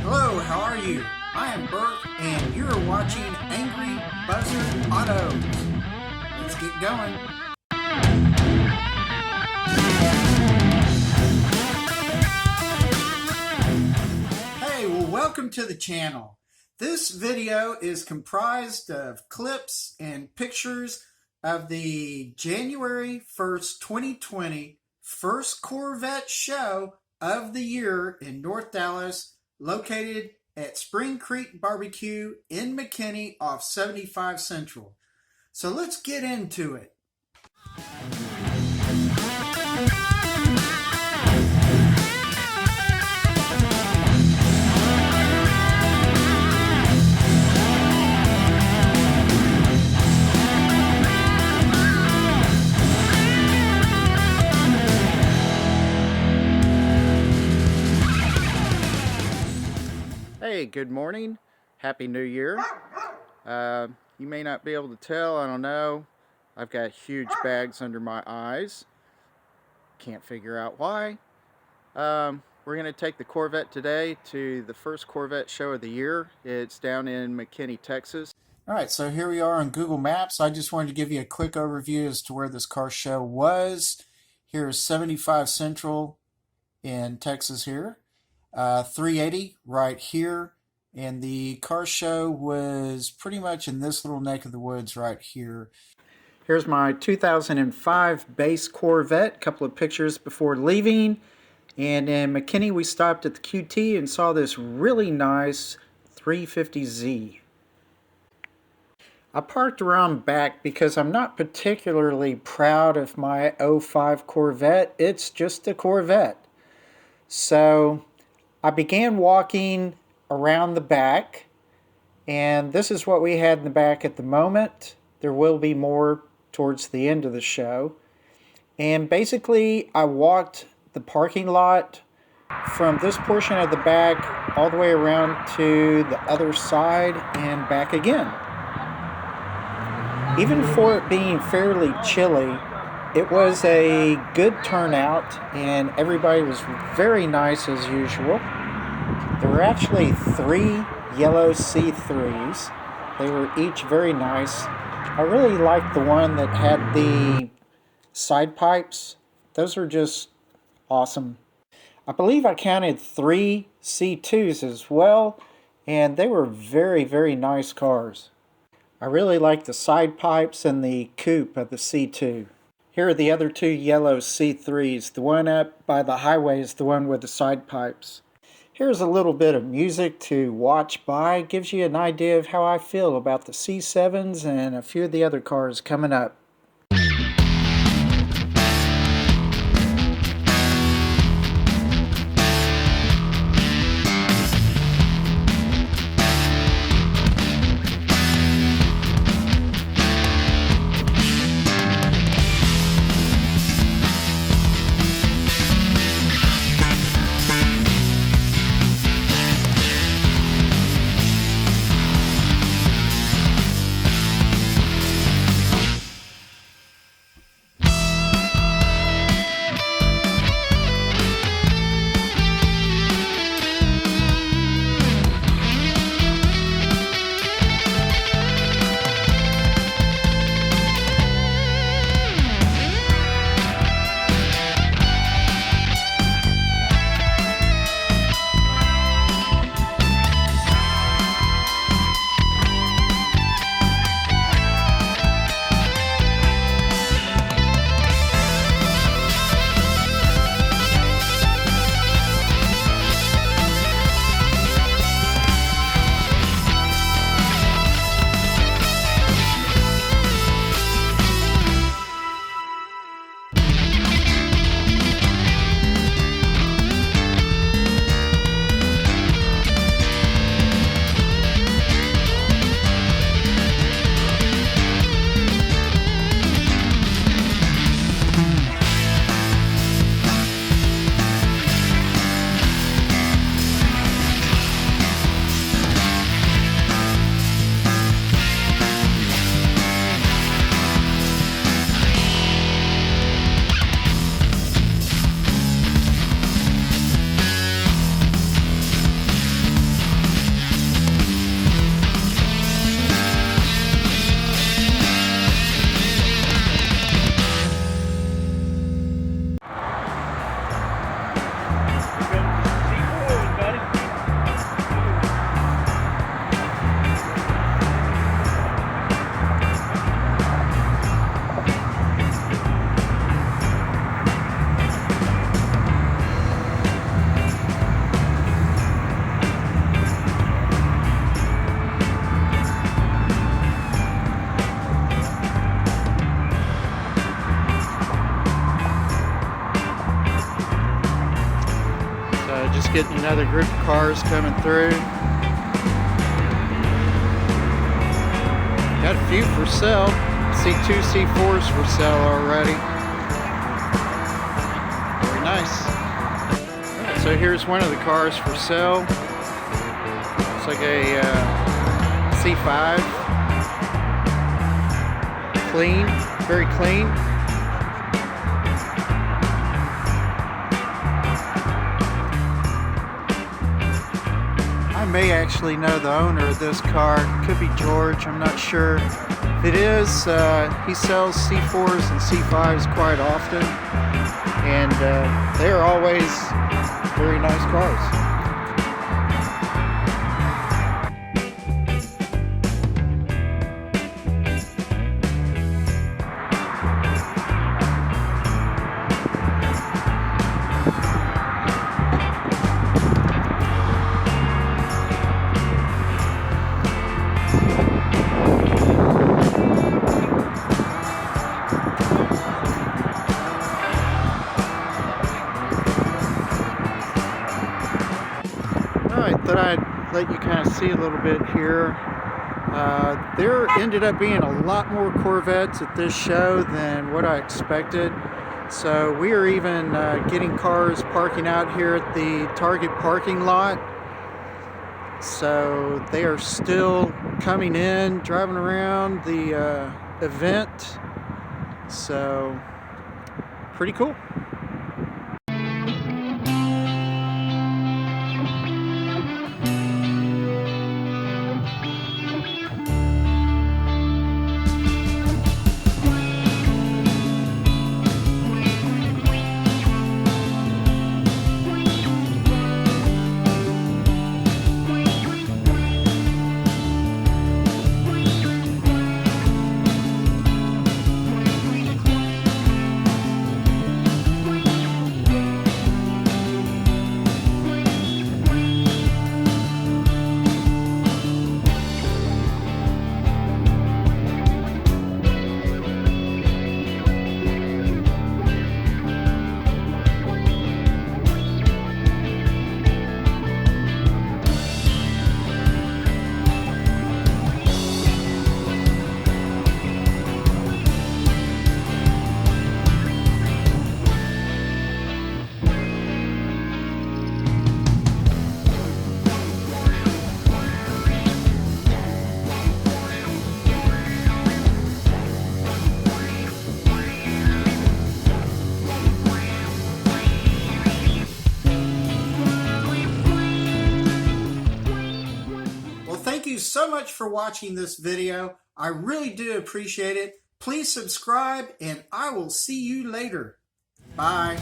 Hello, how are you? I am Bert, and you're watching Angry Buzzard Autos. Let's get going. Hey, well, welcome to the channel. This video is comprised of clips and pictures of the January 1st, 2020 first Corvette show of the year in North Dallas, located at Spring Creek Barbecue in McKinney off 75 Central. So let's get into it. Hey, good morning. Happy New Year. You may not be able to tell, I don't know. I've got huge bags under my eyes. Can't figure out why. We're going to take the Corvette today to the first Corvette show of the year. It's down in McKinney, Texas. Alright, so here we are on Google Maps. I just wanted to give you a quick overview as to where this car show was. Here's 75 Central in Texas here. 380 right here, and the car show was pretty much in this little neck of the woods right here. Here's my 2005 base Corvette, a couple of pictures before leaving, and in McKinney we stopped at the QT and saw this really nice 350Z. I parked around back because I'm not particularly proud of my 05 Corvette. It's just a Corvette. So I began walking around the back, and this is what we had in the back at the moment. There will be more towards the end of the show. And basically, I walked the parking lot from this portion of the back all the way around to the other side and back again. Even for it being fairly chilly, it was a good turnout, and everybody was very nice as usual. There were actually 3 yellow C3s. They were each very nice. I really liked the one that had the side pipes. Those are just awesome. I believe I counted 3 C2s as well, and they were very, very nice cars. I really liked the side pipes and the coupe of the C2. Here are the other 2 yellow C3s. The one up by the highway is the one with the side pipes. Here's a little bit of music to watch by. Gives you an idea of how I feel about the C7s and a few of the other cars coming up. getting another group of cars coming through. Got a few for sale. See 2 C4s for sale already. Very nice. Alright, so here's one of the cars for sale. It's like a C5. Clean, very clean. I may actually know the owner of this car. It could be George, I'm not sure. If it is, he sells C4s and C5s quite often, and they are always very nice cars. I thought I'd let you kind of see a little bit here. There ended up being a lot more Corvettes at this show than what I expected. So we are even getting cars parking out here at the Target parking lot. So they are still coming in, driving around the event. So pretty cool. Thank you so much for watching this video. I really do appreciate it. Please subscribe and I will see you later. Bye.